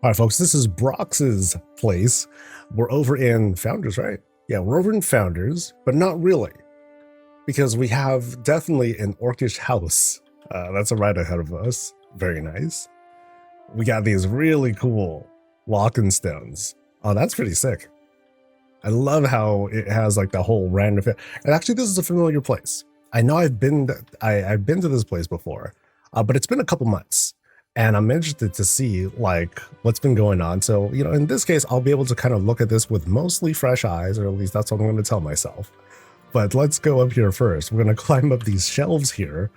All right, folks, this is Brawx's place. We're over in Founders, right? Yeah, we're over in Founders, but not really, because we have definitely an orcish house. That's right ahead of us. Very nice. We got these really cool walking stones. Oh, that's pretty sick. I love how it has like the whole random. And actually, this is a familiar place. I know I've been to this place before, but it's been a couple months. And I'm interested to see like what's been going on. So, you know, in this case, I'll be able to kind of look at this with mostly fresh eyes, or at least that's what I'm going to tell myself. But let's go up here first. We're going to climb up these shelves here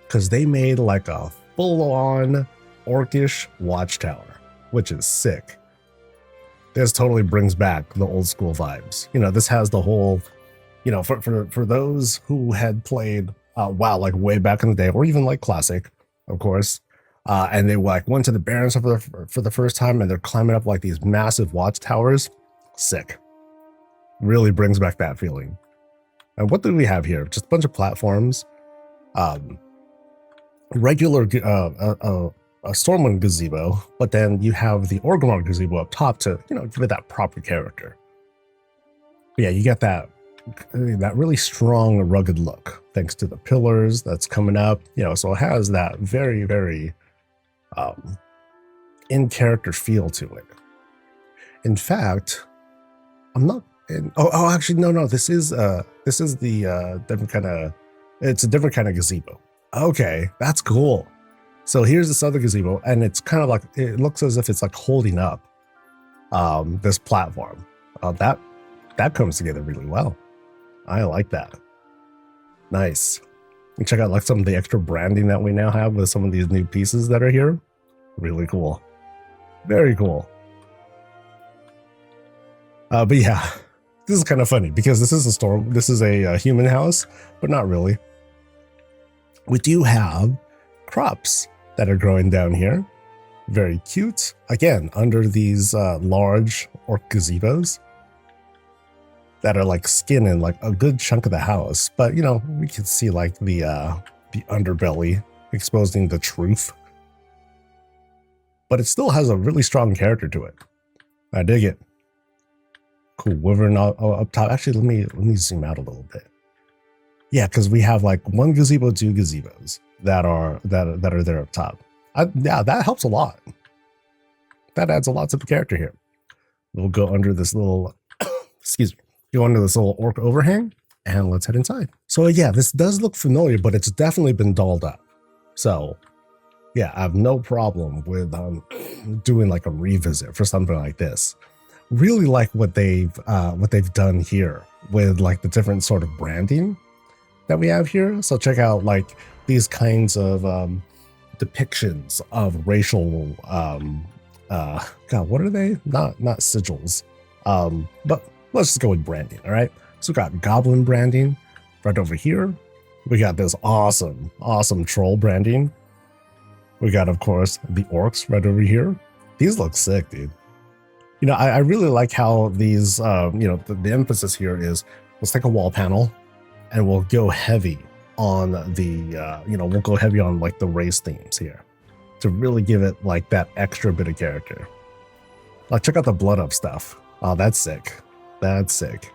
because they made like a full-on orcish watchtower, which is sick. This totally brings back the old school vibes. You know, this has the whole, you know, for those who had played WoW like way back in the day, or even like Classic, of course. And they like went to the Barrens for the first time, and they're climbing up like these massive watchtowers. Sick. Really brings back that feeling. And what do we have here? Just a bunch of platforms. Regular a Stormwind gazebo, but then you have the Orgrimmar gazebo up top to, you know, give it that proper character. But yeah, you get that really strong, rugged look thanks to the pillars that's coming up. You know, so it has that very, very in character feel to it. In fact, I'm not in, actually no, this is the different kind of, it's a different kind of gazebo. Okay, that's cool. So here's this other gazebo, and it's kind of like, it looks as if it's like holding up this platform. That comes together really well. I like that. Nice. You check out like some of the extra branding that we now have with some of these new pieces that are here. Really cool. Very cool. But yeah, this is kind of funny because this is a human house, but not really. We do have crops that are growing down here. Very cute. Again, under these large orc gazebos that are like skinning like a good chunk of the house. But you know, we can see like the underbelly exposing the truth. But it still has a really strong character to it. I dig it. Cool. Wyvern up top. Actually, let me zoom out a little bit. Yeah, because we have like one gazebo, two gazebos that are there up top. Yeah, that helps a lot. That adds a lot to the character here. We'll go under this little excuse me. Go under this little orc overhang, and let's head inside. So yeah, this does look familiar, but it's definitely been dolled up. So yeah, I have no problem with doing like a revisit for something like this. Really like what they've done here with like the different sort of branding that we have here. So check out like these kinds of depictions of racial God, what are they? Not sigils. But let's just go with branding, all right? So we got goblin branding right over here. We got this awesome troll branding. We got, of course, the orcs right over here. These look sick, dude. You know, I really like how these, you know, the emphasis here is, let's take a wall panel and we'll go heavy on the, you know, we'll go heavy on like the race themes here to really give it like that extra bit of character. Like, check out the blood up stuff. Oh, that's sick. That's sick.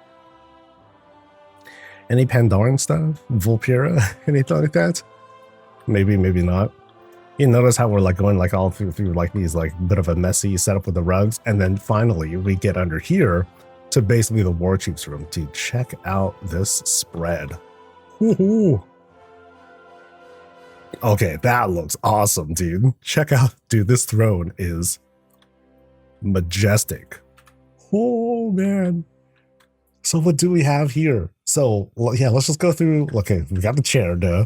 Any Pandaren stuff? Vulpera? Anything like that? Maybe, maybe not. You notice how we're like going like all through like these like bit of a messy setup with the rugs, and then finally we get under here to basically the war chief's room. Dude, check out this spread. Woohoo! Okay, that looks awesome, dude. Check out, dude, this throne is majestic. Oh man. So what do we have here? So yeah, let's just go through. Okay, we got the chair, duh.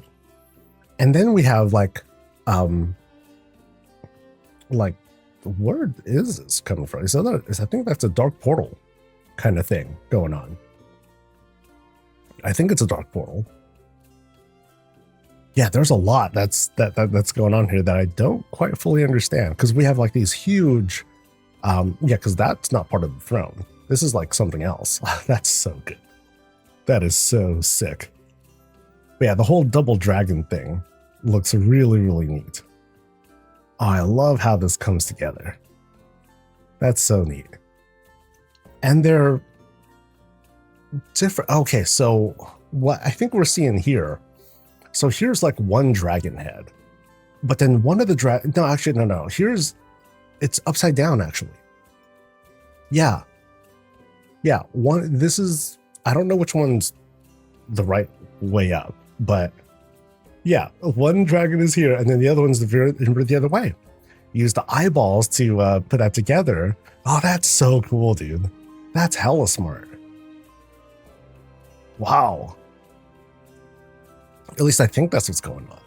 And then we have like where is this coming from? So I think that's a dark portal kind of thing going on. I think it's a dark portal. Yeah, there's a lot that's going on here that I don't quite fully understand, because we have like these huge yeah, because that's not part of the throne. This is like something else. That's so good. That is so sick. But yeah, the whole double dragon thing looks really, really neat. Oh, I love how this comes together. That's so neat. And they're different. Okay, so what I think we're seeing here. So here's like one dragon head, but then one of the no. It's upside down actually. Yeah. This is, I don't know which one's the right way up, but yeah, one dragon is here and then the other one's the other way. Use the eyeballs to put that together. Oh, that's so cool, dude. That's hella smart. Wow. At least I think that's what's going on.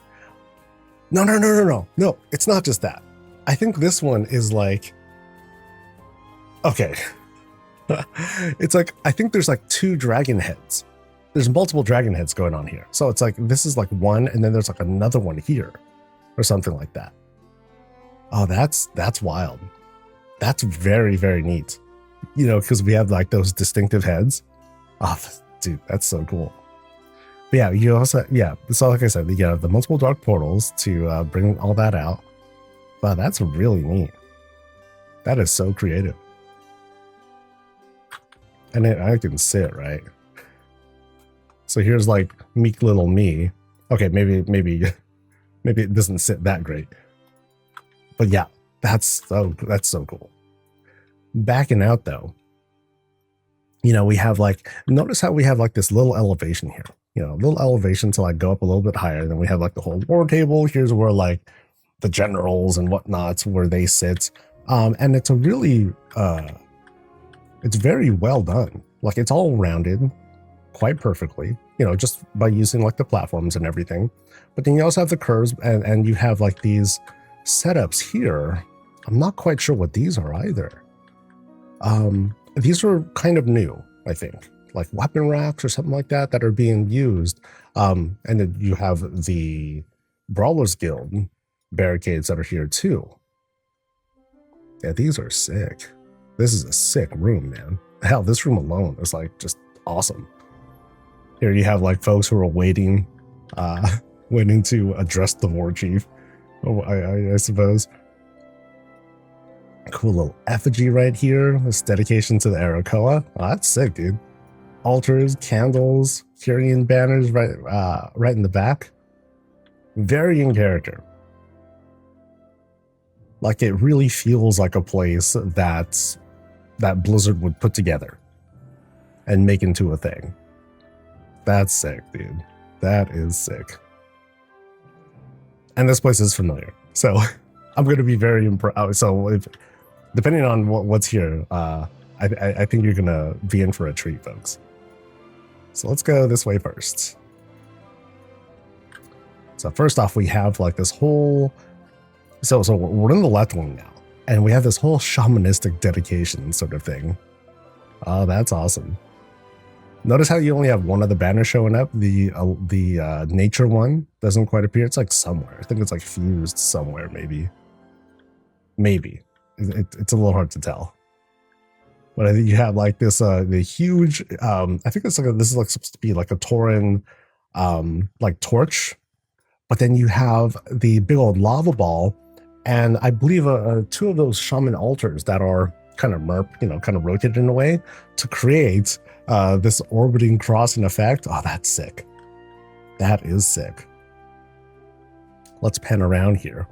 No, it's not just that. I think this one is like, okay. It's like, I think there's like two dragon heads. There's multiple dragon heads going on here. So it's like, this is like one, and then there's like another one here or something like that. Oh, that's wild. That's very, very neat. You know, because we have like those distinctive heads. Oh, dude, that's so cool. But yeah, you also, so like I said, you have the multiple dark portals to bring all that out. Wow, that's really neat. That is so creative. And I can sit, right? So here's like meek little me. Okay, maybe it doesn't sit that great. But yeah, that's so cool. Backing out though, you know, we have like, notice how we have like this little elevation here. You know, a little elevation to like go up a little bit higher. Then we have like the whole war table. Here's where like the generals and whatnots where they sit. And it's a really it's very well done. Like it's all rounded quite perfectly, you know, just by using like the platforms and everything. But then you also have the curves and you have like these setups here. I'm not quite sure what these are either. These are kind of new, I think, like weapon racks or something like that are being used. And then you have the Brawlers Guild barricades that are here too. Yeah, these are sick. This is a sick room, man. Hell, this room alone is like just awesome. Here you have like folks who are waiting to address the war chief. Oh, I suppose. Cool little effigy right here. This dedication to the Arakoa. Oh, that's sick, dude. Altars, candles, Kyrian banners right in the back. Very in character. Like it really feels like a place that Blizzard would put together and make into a thing. That's sick, dude. That is sick. And this place is familiar, so I'm going to be very impressed. So if, depending on what's here, I think you're going to be in for a treat, folks. So let's go this way first. So first off, we have like this whole, so we're in the left wing now, and we have this whole shamanistic dedication sort of thing. Oh, that's awesome. Notice how you only have one of the banners showing up. The nature one doesn't quite appear. It's like somewhere. I think it's like fused somewhere, maybe. It's a little hard to tell. But I think you have like this the huge I think it's like this is like supposed to be like a Tauren like torch. But then you have the big old lava ball, and I believe two of those shaman altars that are kind of rotated in a way to create this orbiting crossing effect. Oh, that's sick. That is sick. Let's pan around here.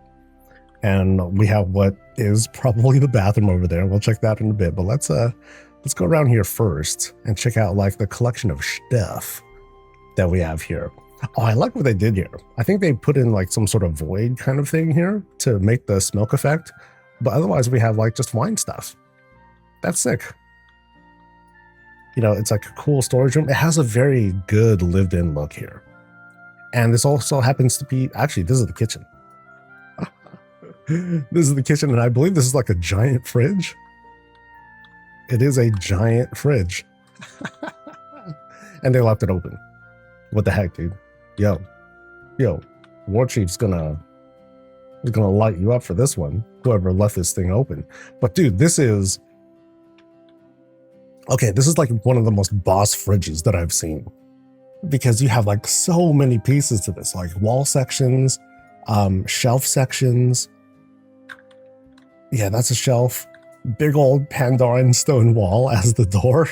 And we have what is probably the bathroom over there. We'll check that in a bit, but let's go around here first and check out like the collection of stuff that we have here. Oh, I like what they did here. I think they put in like some sort of void kind of thing here to make the smoke effect, but otherwise we have like just wine stuff. That's sick. You know, it's like a cool storage room. It has a very good lived-in look here. And this also happens to be, actually, this is the kitchen. This is the kitchen, and I believe this is like a giant fridge. It is a giant fridge. And they left it open. What the heck, dude? Yo, War Chief's gonna light you up for this one. Whoever left this thing open. But dude, this is like one of the most boss fridges that I've seen, because you have like so many pieces to this, like wall sections, shelf sections. Yeah, that's a shelf. big old Pandoran stone wall as the door.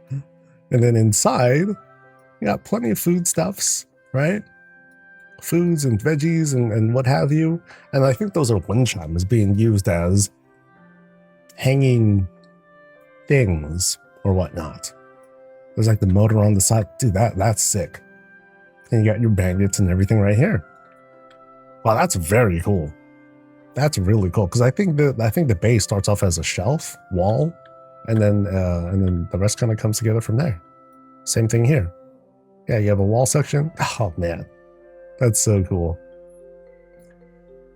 And then inside, you got plenty of foodstuffs, right? Foods and veggies and what have you. And I think those are wind chimes being used as hanging things or whatnot. There's like the motor on the side. Dude, that's sick. And you got your bandits and everything right here. Wow, that's very cool. That's really cool because I think the base starts off as a shelf wall, and then the rest kind of comes together from there. Same thing here. Yeah, you have a wall section. Oh man, that's so cool.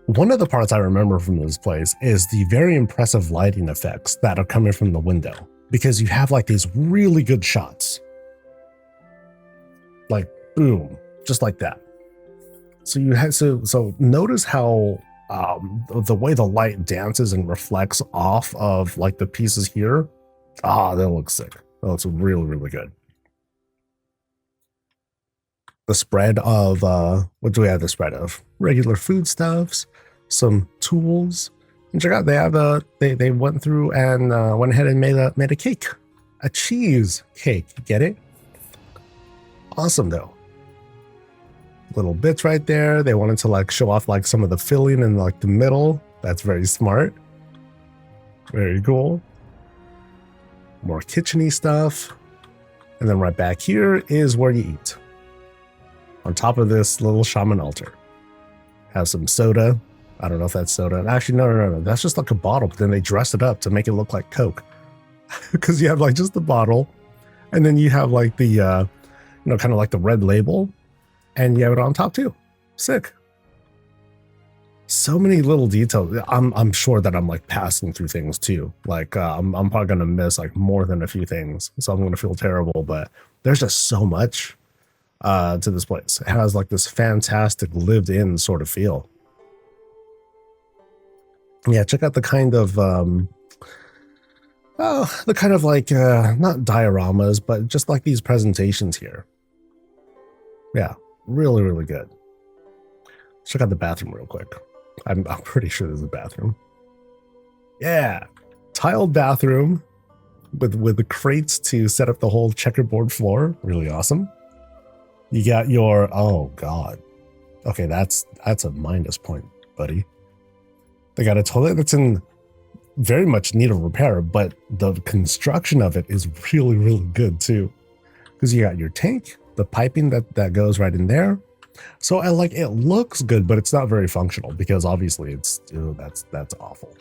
One of the parts I remember from this place is the very impressive lighting effects that are coming from the window, because you have like these really good shots, like boom, just like that. So you have so notice how the way the light dances and reflects off of like the pieces here. That looks sick. That looks really, really good. The spread of what do we have the spread of? Regular foodstuffs, some tools. And check out, they have they went through and went ahead and made a cake, a cheese cake. Get it? Awesome though. Little bits right there. They wanted to like show off like some of the filling in like the middle. That's very smart. Very cool. More kitchen-y stuff. And then right back here is where you eat. On top of this little shaman altar. Have some soda. I don't know if that's soda. Actually, no. That's just like a bottle, but then they dress it up to make it look like Coke. Because you have like just the bottle, and then you have like the, kind of like the red label, and you have it on top too. Sick. So many little details. I'm sure that I'm like passing through things too. Like I'm probably gonna miss like more than a few things, so I'm gonna feel terrible. But there's just so much to this place. It has like this fantastic lived-in sort of feel. Yeah, check out the kind of not dioramas, but just like these presentations here. Yeah, really, really good. Check out the bathroom real quick. I'm pretty sure there's a bathroom. Yeah, tiled bathroom with the crates to set up the whole checkerboard floor. Really awesome. You got your, oh god. Okay, that's a minus point, buddy. They got a toilet that's in very much need of repair, but the construction of it is really, really good too. Because you got your tank, the piping that goes right in there. So I like, it looks good, but it's not very functional because obviously it's, that's awful.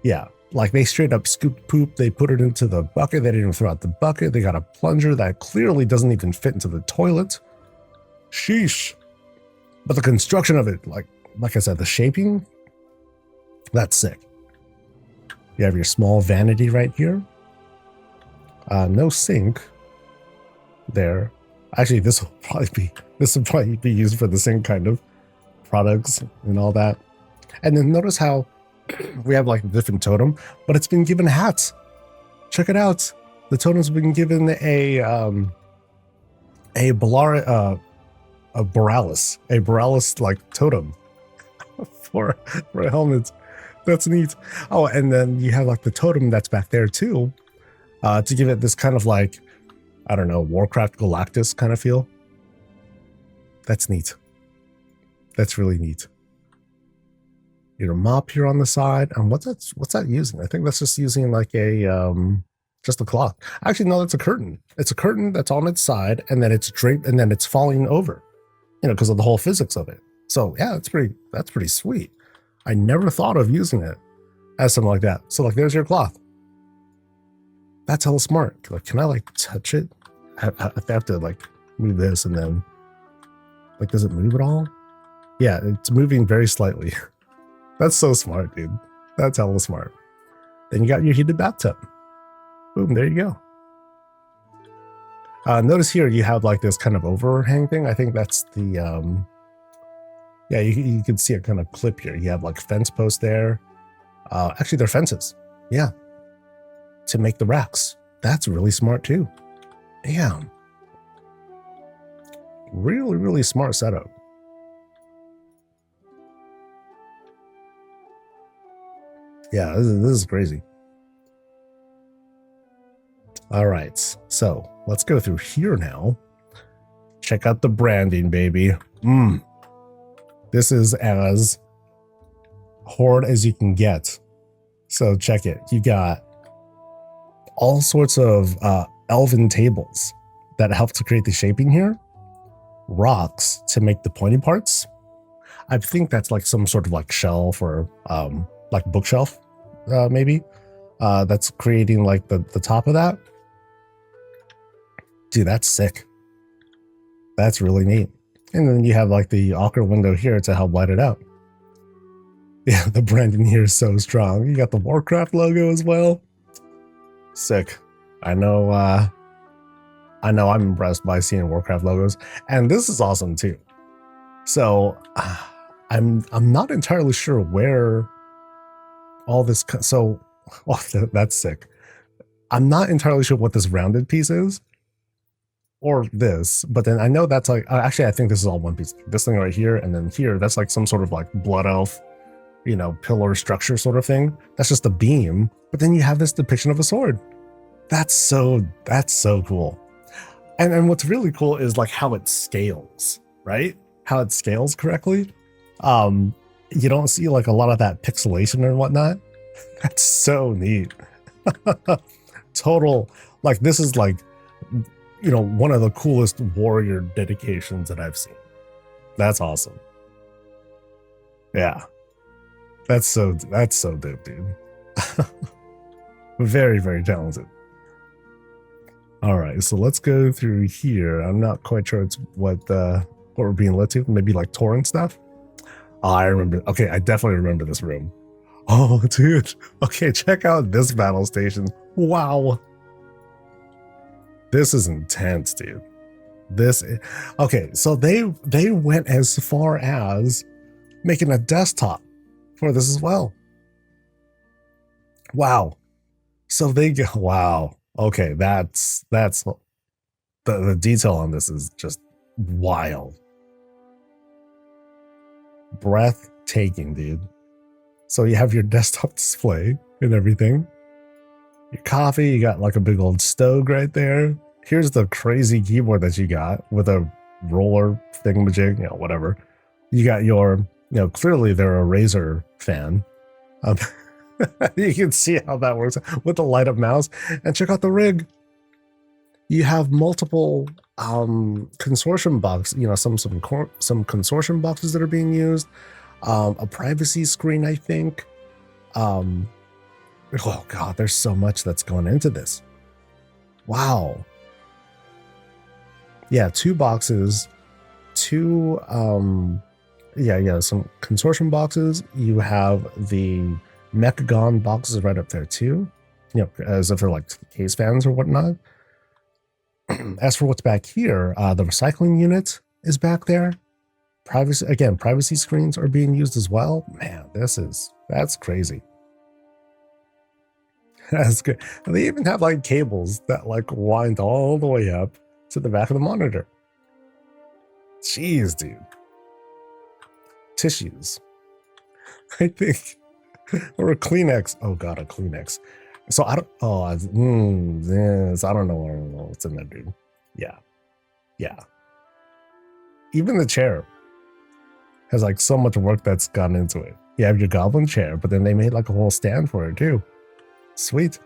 Yeah, like they straight up scooped poop, they put it into the bucket, they didn't even throw out the bucket, they got a plunger that clearly doesn't even fit into the toilet. Sheesh. But the construction of it, like I said, the shaping, that's sick. You have your small vanity right here. No sink there. Actually, this will probably be used for the same kind of products and all that. And then notice how we have like a different totem, but it's been given hats. Check it out. The totem's been given a Brawx like totem for a helmet. That's neat. Oh, and then you have like the totem that's back there too, to give it this kind of like, I don't know, Warcraft Galactus kind of feel. That's neat. That's really neat. Your mop here on the side. And what's that using? I think that's just using like a just a cloth. Actually, no, that's a curtain. It's a curtain that's on its side, and then it's draped, and then it's falling over. Because of the whole physics of it. So yeah, that's pretty sweet. I never thought of using it as something like that. So like, there's your cloth. That's hella smart. Like, can I like touch it? I have to like move this, and then like, does it move at all? Yeah, it's moving very slightly. That's so smart, dude. That's hella smart. Then you got your heated bathtub. Boom, there you go. Notice here you have like this kind of overhang thing. I think that's the yeah, you can see a kind of clip here. You have like fence posts there. Actually, they're fences. Yeah, to make the racks. That's really smart too. Damn. Really, really smart setup. 'Cause, Yeah, this is crazy. All right, so let's go through here now. Check out the branding, baby. This is as Horde as you can get. So check it. You got all sorts of elven tables that help to create the shaping here. Rocks to make the pointy parts. I think that's like some sort of like shelf or like bookshelf, maybe. That's creating like the top of that. Dude, that's sick. That's really neat. And then you have like the ochre window here to help light it up. Yeah, the branding here is so strong. You got the Warcraft logo as well. Sick. I know I'm impressed by seeing Warcraft logos, and this is awesome too. So I'm not entirely sure where all this that's sick. I'm not entirely sure what this rounded piece is or this, but then I know that's like actually I think this is all one piece. This thing right here and then here, that's like some sort of like blood elf, you know, pillar structure sort of thing. That's just a beam, but then you have this depiction of a sword. That's so cool. And what's really cool is like how it scales, right? How it scales correctly. You don't see like a lot of that pixelation and whatnot. That's so neat. Total, like this is like, you know, one of the coolest warrior dedications that I've seen. That's awesome. Yeah. That's so dope, dude. Very, very talented. All right, so let's go through here. I'm not quite sure it's what we're being led to. Maybe like torrent stuff. Oh, I remember. Okay, I definitely remember this room. Oh, dude. Okay, check out this battle station. Wow. This is intense, dude. Okay, so they went as far as making a desktop for this as well. Wow. So they go, wow. Okay, that's the detail on this is just wild. Breathtaking, dude. So you have your desktop display and everything. Your coffee, you got like a big old stove right there. Here's the crazy keyboard that you got with a roller thingamajig, you know, whatever. You got your, you know, clearly they're a Razer fan. You can see how that works with the light up mouse. And check out the rig. You have multiple consortium boxes, you know, some consortium boxes that are being used. A privacy screen, I think. Oh god, there's so much that's going into this. Wow. Yeah, 2 boxes, 2 some consortium boxes. You have the Mechagon boxes right up there too, you know, as if they're like case fans or whatnot. As for what's back here, the recycling unit is back there. Privacy screens are being used as well. Man, that's crazy. That's good. And they even have like cables that like wind all the way up to the back of the monitor. Jeez, dude. Tissues. I think. Or a Kleenex. Oh god, a Kleenex. So I don't. Oh, yes, I don't know what's in there, dude. Yeah. Even the chair has like so much work that's gone into it. You have your goblin chair, but then they made like a whole stand for it too. Sweet.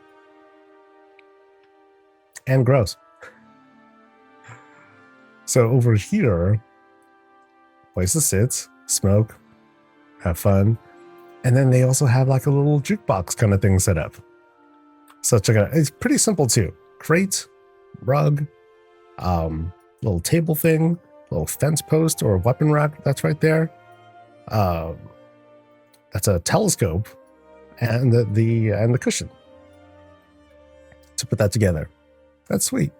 And gross. So over here, place to sit, smoke, have fun. And then they also have like a little jukebox kind of thing set up. So check it out. It's pretty simple too. Crate, rug, little table thing, little fence post or weapon rack that's right there. That's a telescope and the cushion to put that together. That's sweet.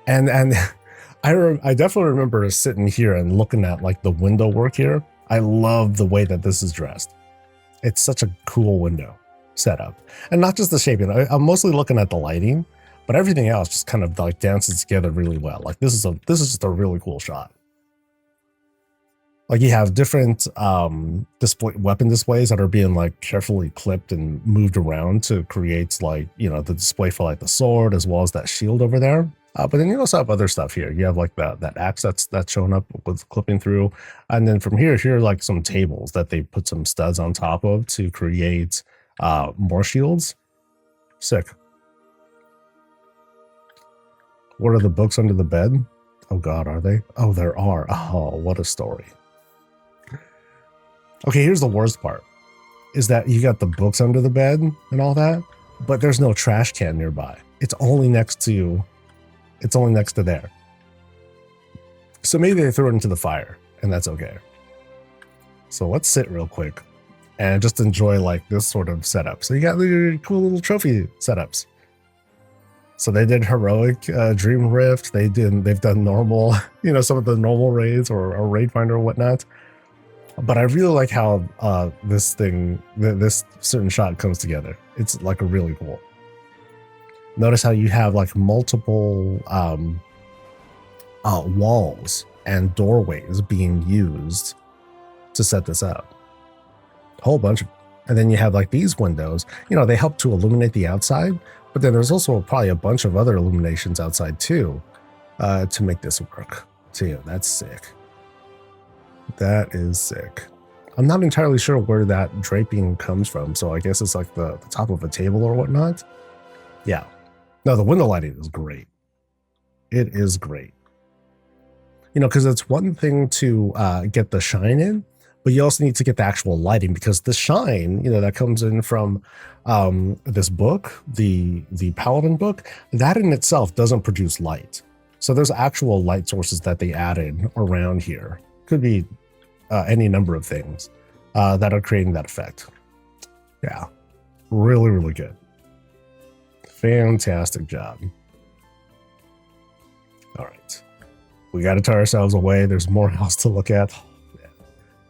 And I definitely remember sitting here and looking at like the window work here. I love the way that this is dressed. It's such a cool window setup, and not just the shaping. I'm mostly looking at the lighting, but everything else just kind of like dances together really well. Like this is just a really cool shot. Like you have different weapon displays that are being like carefully clipped and moved around to create like, you know, the display for like the sword as well as that shield over there. But then you also have other stuff here. You have like that axe that's showing up with clipping through. And then from here are like some tables that they put some studs on top of to create more shields. Sick. What are the books under the bed? Oh God, are they? Oh, there are. Oh, what a story. Okay, here's the worst part. Is that you got the books under the bed and all that, but there's no trash can nearby. It's only next to there. So maybe they threw it into the fire, and that's okay. So let's sit real quick and just enjoy like this sort of setup. So you got your cool little trophy setups. So they did heroic Dream Rift. They've done normal, you know, some of the normal raids or raid finder or whatnot. But I really like how this certain shot comes together. It's like really cool. Notice how you have like multiple walls and doorways being used to set this up. A whole bunch of, and then you have like these windows, you know, they help to illuminate the outside, but then there's also probably a bunch of other illuminations outside too, to make this work too. That's sick. That is sick. I'm not entirely sure where that draping comes from, so I guess it's like the top of a table or whatnot. Yeah. No, the window lighting is great. It is great. You know, because it's one thing to get the shine in, but you also need to get the actual lighting, because the shine, you know, that comes in from this book, the Paladin book, that in itself doesn't produce light. So there's actual light sources that they added around here. Could be any number of things that are creating that effect. Yeah, really, really good. Fantastic job. All right, we got to tear ourselves away. There's more else to look at. Yeah.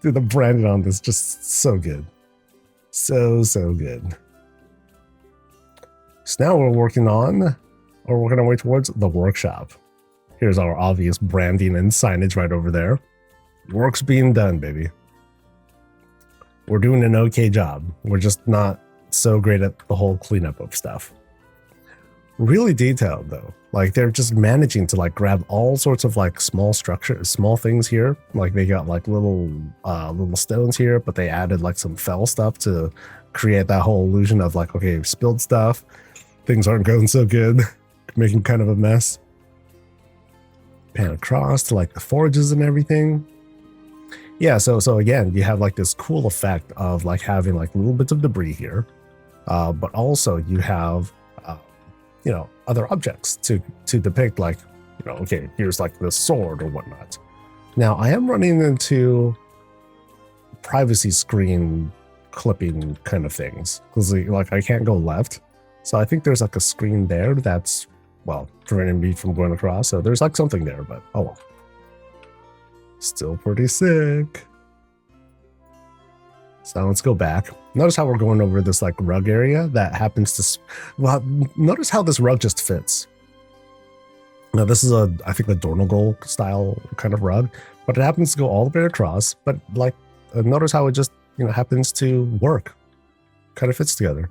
Dude, the branding on this just so good. So good. So now we're working our way towards the workshop. Here's our obvious branding and signage right over there. Work's being done, baby. We're doing an okay job. We're just not so great at the whole cleanup of stuff. Really detailed though. Like they're just managing to like grab all sorts of like small structures, small things here. Like they got like little stones here, but they added like some fell stuff to create that whole illusion of like, okay, spilled stuff. Things aren't going so good. Making kind of a mess. Pan across to like the forages and everything. Yeah, so again, you have like this cool effect of like having like little bits of debris here, but also you have, you know, other objects to depict like, you know, okay, here's like the sword or whatnot. Now I am running into privacy screen clipping kind of things because like I can't go left, so I think there's like a screen there that's, well, preventing me from going across. So there's like something there, but oh well. Still pretty sick. So let's go back. Notice how we're going over this like rug area that happens to, well, notice how this rug just fits. Now this is I think a Dornogal style kind of rug, but it happens to go all the way across. But like, notice how it just, you know, happens to work. Kind of fits together.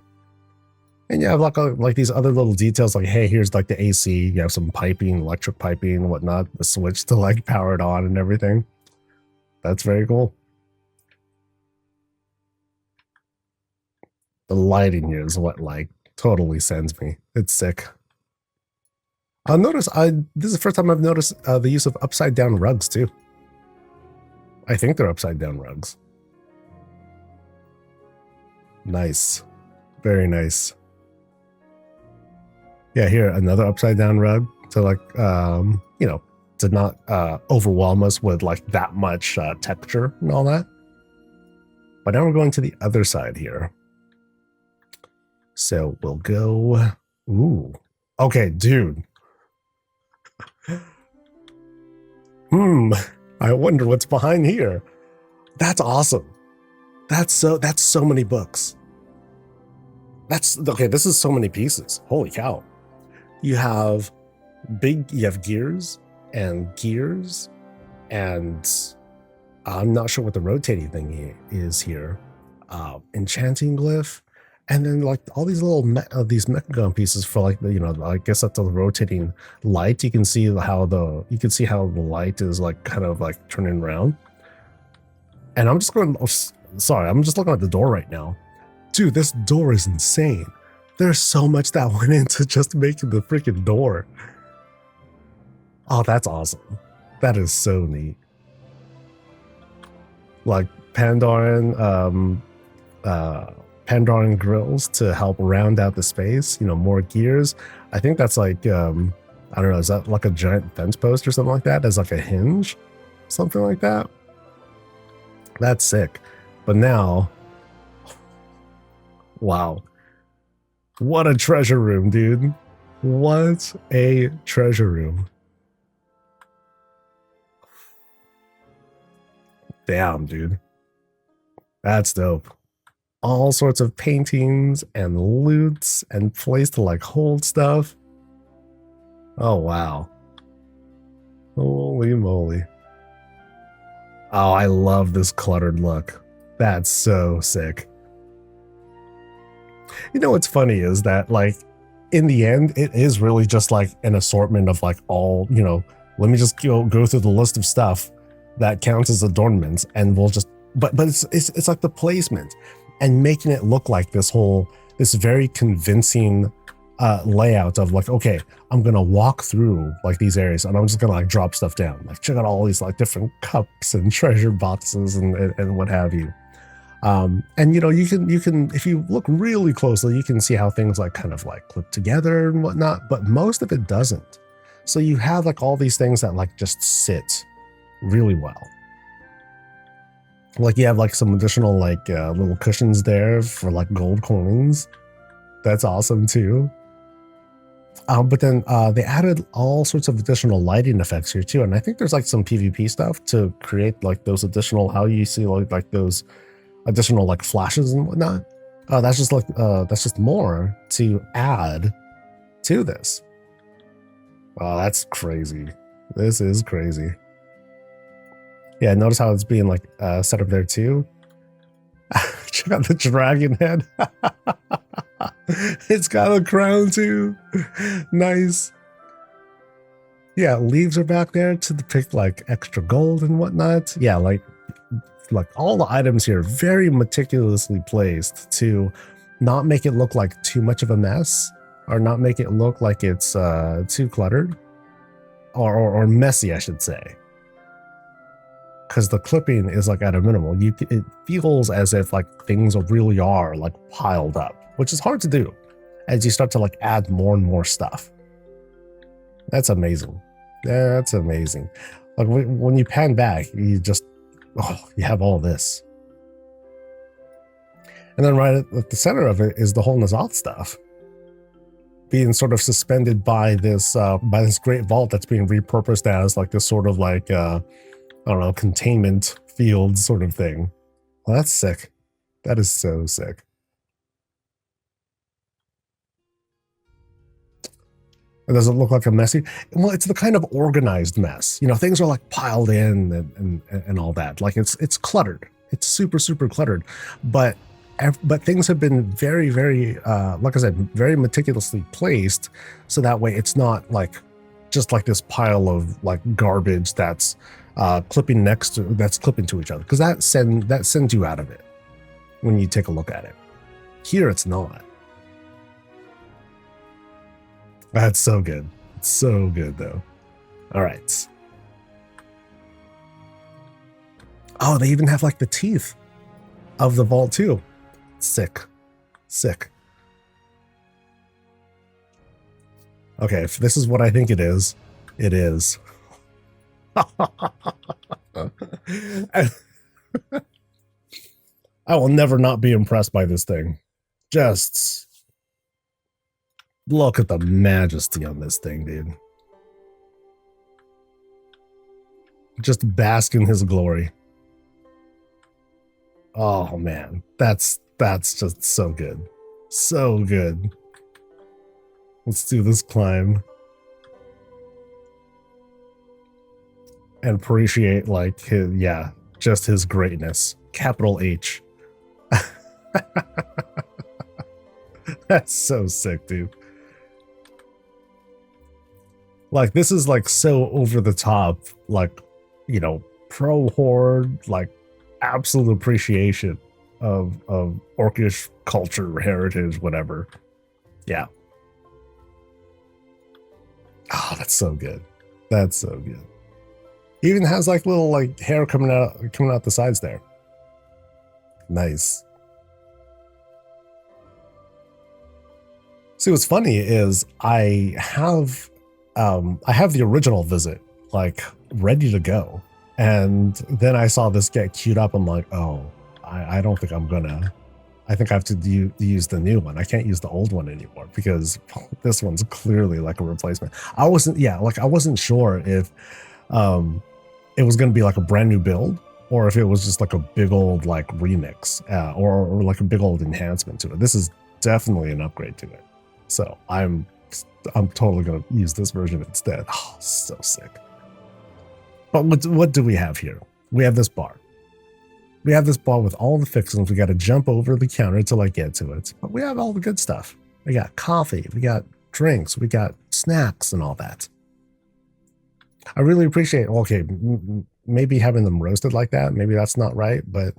And you have like these other little details, like, hey, here's like the AC, you have some piping, electric piping and whatnot, the switch to like power it on and everything. That's very cool. The lighting here is what like totally sends me. It's sick. Notice this is the first time I've noticed the use of upside down rugs too. I think they're upside down rugs. Nice. Very nice. Yeah, here, another upside down rug to like, you know, to not overwhelm us with like that much texture and all that. But now we're going to the other side here. So we'll go, ooh, okay, dude. I wonder what's behind here. That's awesome. That's so many books. Okay, this is so many pieces. Holy cow. You have gears and I'm not sure what the rotating thing is here. Enchanting glyph, and then like all these little these mechagon pieces for like the, you know, I guess that's the rotating light. You can see how the light is like kind of like turning around. And I'm just going, oh, sorry, I'm just looking at the door right now. Dude, this door is insane. There's so much that went into just making the freaking door. Oh, that's awesome. That is so neat. Like Pandarin grills to help round out the space, you know, more gears. I think that's like, I don't know, is that like a giant fence post or something like that? As like a hinge? Something like that? That's sick. But now, wow. What a treasure room, dude. What a treasure room. Damn, dude. That's dope. All sorts of paintings and loots and place to like hold stuff. Oh, wow. Holy moly. Oh, I love this cluttered look. That's so sick. You know what's funny is that, like, in the end, it is really just like an assortment of like all, you know, let me just go through the list of stuff that counts as adornments, and we'll just, but it's like the placement and making it look like this very convincing layout of like, okay, I'm gonna walk through like these areas and I'm just gonna like drop stuff down, like check out all these like different cups and treasure boxes and what have you. And you know, you can if you look really closely, you can see how things like kind of like clip together and whatnot, but most of it doesn't. So you have like all these things that like just sit really well. Like you have like some additional like little cushions there for like gold coins. That's awesome too. But then they added all sorts of additional lighting effects here too. And I think there's like some PvP stuff to create like those additional, how you see like those additional like flashes and whatnot. That's just more to add to this. Oh, that's crazy. This is crazy. Yeah, notice how it's being like set up there too. Check out the dragon head. It's got a crown too. Nice. Yeah, leaves are back there to depict like extra gold and whatnot. Yeah, like all the items here very meticulously placed to not make it look like too much of a mess, or not make it look like it's too cluttered, or messy, I should say. Because the clipping is like at a minimal. It feels as if like things really are like piled up, which is hard to do as you start to like add more and more stuff. That's amazing. That's amazing. Like when you pan back, you just, oh, you have all this. And then right at the center of it is the whole Azeroth stuff being sort of suspended by this great vault that's being repurposed as like this sort of like, I don't know, containment field sort of thing. Well, that's sick. That is so sick. It doesn't look like a messy. Well, it's the kind of organized mess. You know, things are like piled in and all that. Like it's cluttered. It's super, super cluttered. But things have been very, very, like I said, very meticulously placed. So that way it's not like just like this pile of like garbage that's clipping to each other. Because that sends you out of it when you take a look at it. Here it's not. That's so good. It's so good though. All right. Oh, they even have like the teeth of the vault too. Sick. Sick. Okay, if this is what I think it is, it is. I will never not be impressed by this thing. Just look at the majesty on this thing, dude. Just bask in his glory. Oh man, that's just so good. So good. Let's do this climb. And appreciate like his, yeah, just his greatness. Capital H. That's so sick, dude. Like, this is like so over the top, like, you know, pro Horde, like absolute appreciation of Orcish culture, heritage, whatever. Yeah. Oh, that's so good. That's so good. Even has like little like hair coming out the sides there. Nice. See, what's funny is I have the original visit like ready to go, and then I saw this get queued up. I'm like, oh, I don't think I'm gonna. I think I have to use the new one. I can't use the old one anymore because this one's clearly like a replacement. I wasn't sure if it was going to be like a brand new build or if it was just like a big old like remix or like a big old enhancement to it. This is definitely an upgrade to it. So I'm totally going to use this version instead. Oh, so sick. But what do we have here? We have this bar. We have this bar with all the fixings. We got to jump over the counter to like get to it. But we have all the good stuff. We got coffee. We got drinks. We got snacks and all that. I really appreciate, okay, maybe having them roasted like that. Maybe that's not right. But,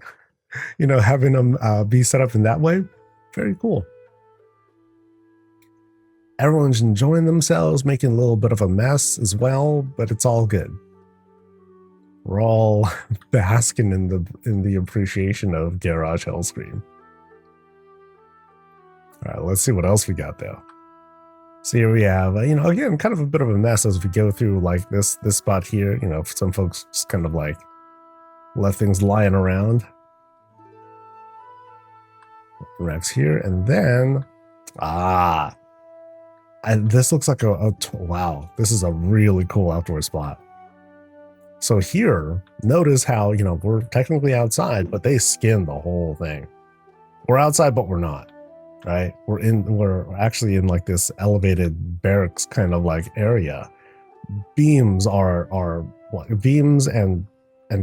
you know, having them be set up in that way, very cool. Everyone's enjoying themselves, making a little bit of a mess as well, but it's all good. We're all basking in the appreciation of Garage Hellscream. All right, let's see what else we got there. So here we have, you know, again, kind of a bit of a mess as we go through like this spot here. You know, some folks just kind of like left things lying around. Rex here, and then this looks like wow. This is a really cool outdoor spot. So here, notice how, you know, we're technically outside, but they skinned the whole thing. We're outside, but we're not, right? We're actually in like this elevated barracks kind of like area. Beams are what? Beams and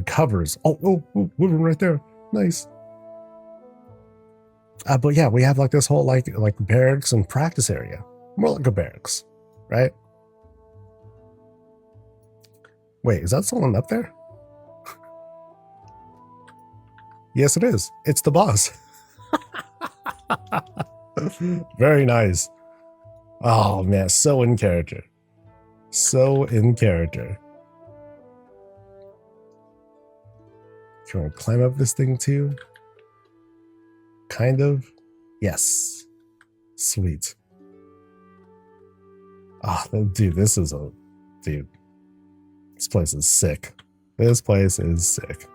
covers. Oh, we're right there. Nice. But yeah, we have like this whole like barracks and practice area. More like a barracks, right? Wait, is that someone up there? Yes, it is. It's the boss. Very nice. Oh man, so in character. So in character. Can I climb up this thing too? Kind of. Yes. Sweet. Oh, dude, this place is sick. This place is sick.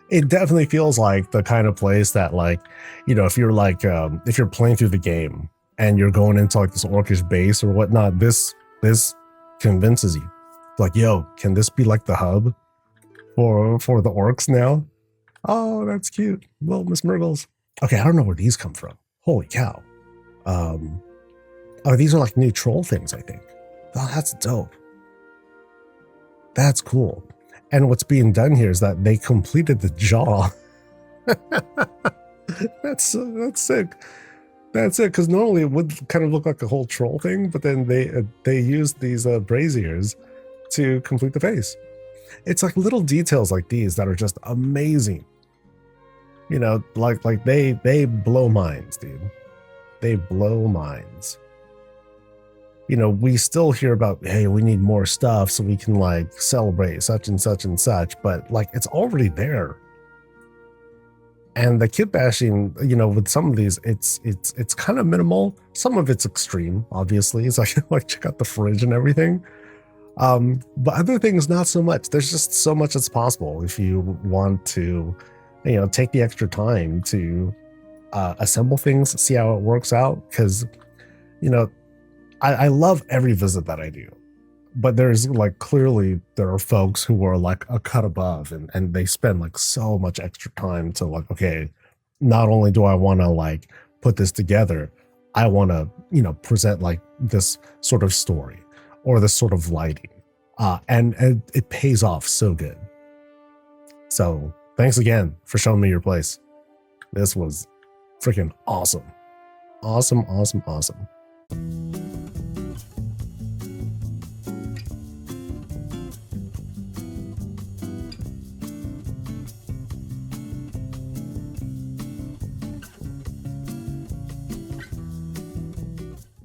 It definitely feels like the kind of place that, like, you know, if you're like, if you're playing through the game and you're going into like this orcish base or whatnot, this convinces you. Like, yo, can this be like the hub for the orcs now? Oh, that's cute. Little Miss Murgles. Okay, I don't know where these come from. Holy cow. Oh, these are like new troll things, I think. Oh, that's dope. That's cool. And what's being done here is that they completed the jaw. That's sick. That's it, because normally it would kind of look like a whole troll thing, but then they used these braziers to complete the face. It's like little details like these that are just amazing. You know, like they blow minds, dude. They blow minds. You know, we still hear about, hey, we need more stuff so we can like celebrate such and such and such, but like it's already there. And the kit bashing, you know, with some of these, it's kind of minimal. Some of it's extreme, obviously. It's like check out the fridge and everything. But other things, not so much. There's just so much that's possible if you want to, you know, take the extra time to assemble things, see how it works out. Because, you know, I love every visit that I do, but there's like clearly there are folks who are like a cut above and they spend like so much extra time to like, okay, not only do I want to like put this together, I want to, you know, present like this sort of story or this sort of lighting, and it pays off so good. So Thanks again for showing me your place. This was freaking awesome. Awesome, awesome, awesome.